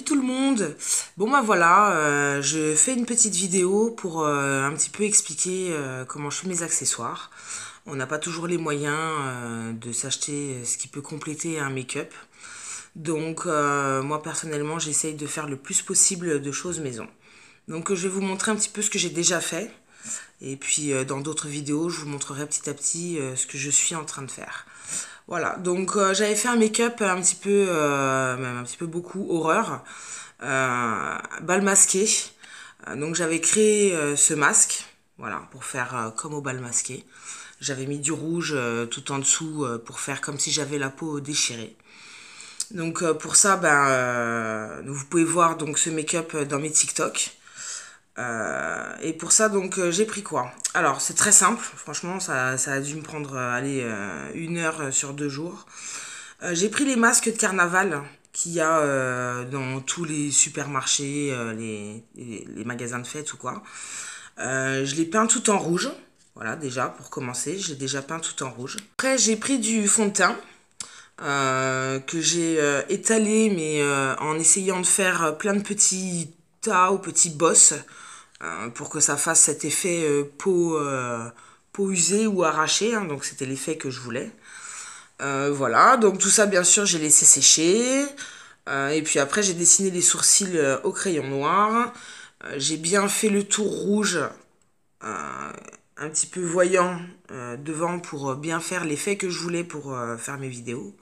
Salut tout le monde. Bon bah voilà, je fais une petite vidéo pour un petit peu expliquer comment je fais mes accessoires. On n'a pas toujours les moyens de s'acheter ce qui peut compléter un make-up. Donc moi personnellement j'essaye de faire le plus possible de choses maison. Donc je vais vous montrer un petit peu ce que j'ai déjà fait. Et puis dans d'autres vidéos je vous montrerai petit à petit ce que je suis en train de faire. Voilà, donc j'avais fait un make-up un petit peu, même un petit peu beaucoup horreur, bal masqué. Donc j'avais créé ce masque, voilà, pour faire comme au bal masqué. J'avais mis du rouge tout en dessous pour faire comme si j'avais la peau déchirée. Donc pour ça, vous pouvez voir donc ce make-up dans mes TikTok. Et pour ça, donc, j'ai pris quoi? Alors, c'est très simple. Franchement, ça a dû me prendre, allez, 1 heure sur 2 jours. J'ai pris les masques de carnaval qu'il y a dans tous les supermarchés, les magasins de fête ou quoi. Je les peins tout en rouge. Voilà, déjà, pour commencer, j'ai déjà peint tout en rouge. Après, j'ai pris du fond de teint que j'ai étalé, mais en essayant de faire plein de petits tas ou petits bosses pour que ça fasse cet effet peau usée ou arrachée, hein, donc c'était l'effet que je voulais. Voilà, donc tout ça bien sûr j'ai laissé sécher, et puis après j'ai dessiné les sourcils au crayon noir. J'ai bien fait le tour rouge, un petit peu voyant devant pour bien faire l'effet que je voulais pour faire mes vidéos.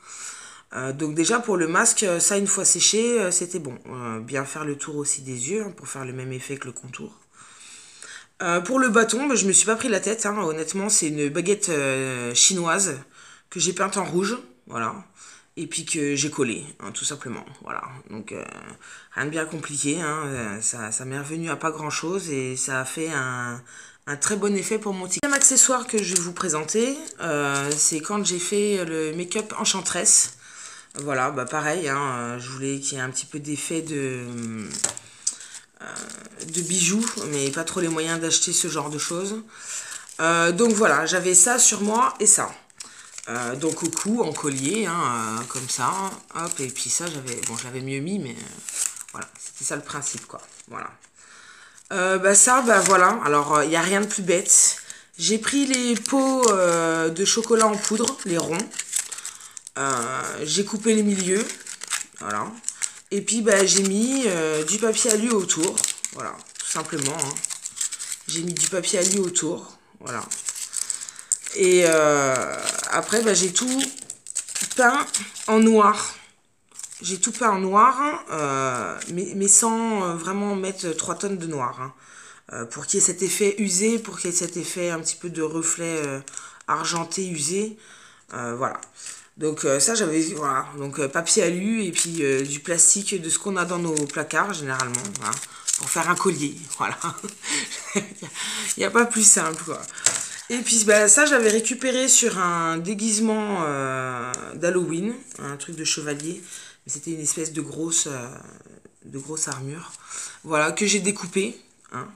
Donc déjà pour le masque, ça une fois séché, c'était bon. Bien faire le tour aussi des yeux hein, pour faire le même effet que le contour. Pour le bâton, je me suis pas pris la tête, hein, honnêtement, c'est une baguette chinoise que j'ai peinte en rouge, voilà, et puis que j'ai collé, hein, tout simplement, voilà. Donc rien de bien compliqué, hein, ça m'est revenu à pas grand chose et ça a fait un très bon effet pour mon TikTok. Le deuxième accessoire que je vais vous présenter, c'est quand j'ai fait le make-up enchantress. Voilà, pareil, hein, je voulais qu'il y ait un petit peu d'effet de bijoux, mais pas trop les moyens d'acheter ce genre de choses. Donc voilà, j'avais ça sur moi et ça. Donc au cou, en collier, hein, comme ça. Hop, et puis ça, je l'avais mieux mis, mais voilà, c'était ça le principe, quoi. Voilà. Voilà, alors il n'y a rien de plus bête. J'ai pris les pots de chocolat en poudre, les ronds. J'ai coupé les milieux, voilà. Et puis j'ai mis du papier alu autour, voilà, tout simplement. Hein. J'ai mis du papier alu autour, voilà. Et après j'ai tout peint en noir. J'ai tout peint en noir, mais sans vraiment mettre 3 tonnes de noir. Hein. Pour qu'il y ait cet effet usé, pour qu'il y ait cet effet un petit peu de reflet argenté usé. Voilà. Donc ça j'avais, voilà, donc papier alu et puis du plastique de ce qu'on a dans nos placards généralement, voilà, pour faire un collier, voilà. Il n'y a pas plus simple quoi. Et puis ça j'avais récupéré sur un déguisement d'Halloween, un truc de chevalier, mais c'était une espèce de grosse armure, voilà, que j'ai découpé, hein.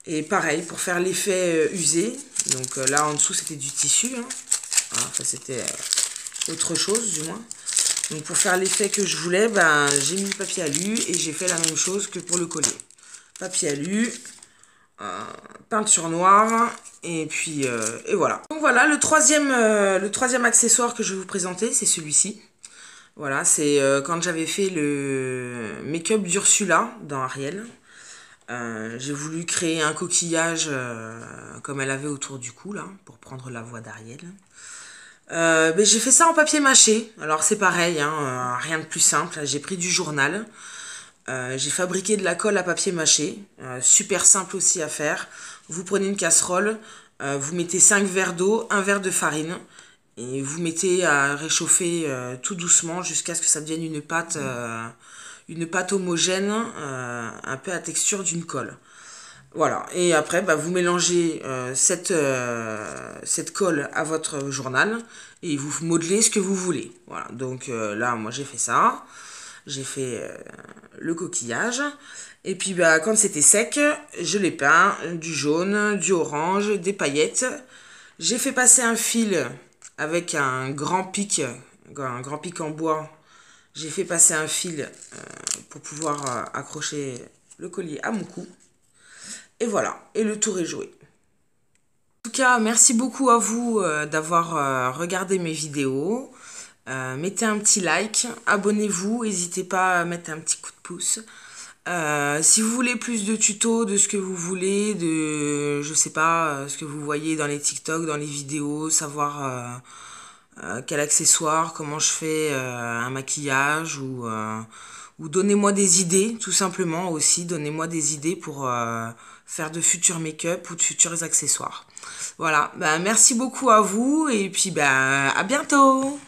Et pareil pour faire l'effet usé, donc là en dessous c'était du tissu, hein. Voilà, enfin c'était autre chose du moins. Donc pour faire l'effet que je voulais, j'ai mis le papier alu et j'ai fait la même chose que pour le collier. Papier alu, peinture noire et puis et voilà. Donc voilà, le troisième accessoire que je vais vous présenter, c'est celui-ci. Voilà, c'est quand j'avais fait le make-up d'Ursula dans Ariel. J'ai voulu créer un coquillage comme elle avait autour du cou là, pour prendre la voix d'Ariel. J'ai fait ça en papier mâché. Alors c'est pareil, hein, rien de plus simple. J'ai pris du journal. J'ai fabriqué de la colle à papier mâché. Super simple aussi à faire. Vous prenez une casserole, vous mettez 5 verres d'eau, 1 verre de farine. Et vous mettez à réchauffer tout doucement jusqu'à ce que ça devienne une pâte homogène, un peu à texture d'une colle. Voilà, et après vous mélangez cette colle à votre journal et vous modelez ce que vous voulez. Voilà, donc là moi j'ai fait ça, j'ai fait le coquillage et puis quand c'était sec, je l'ai peint du jaune, du orange, des paillettes. J'ai fait passer un fil avec un grand pic en bois J'ai fait passer un fil pour pouvoir accrocher le collier à mon cou. Et voilà, et le tour est joué. En tout cas, merci beaucoup à vous d'avoir regardé mes vidéos. Mettez un petit like, abonnez-vous, n'hésitez pas à mettre un petit coup de pouce. Si vous voulez plus de tutos de ce que vous voulez, de je sais pas, ce que vous voyez dans les TikTok, dans les vidéos, savoir quel accessoire, comment je fais un maquillage ou donnez-moi des idées, tout simplement aussi, donnez-moi des idées pour faire de futurs make-up ou de futurs accessoires. Voilà, bah, merci beaucoup à vous et puis bah, à bientôt!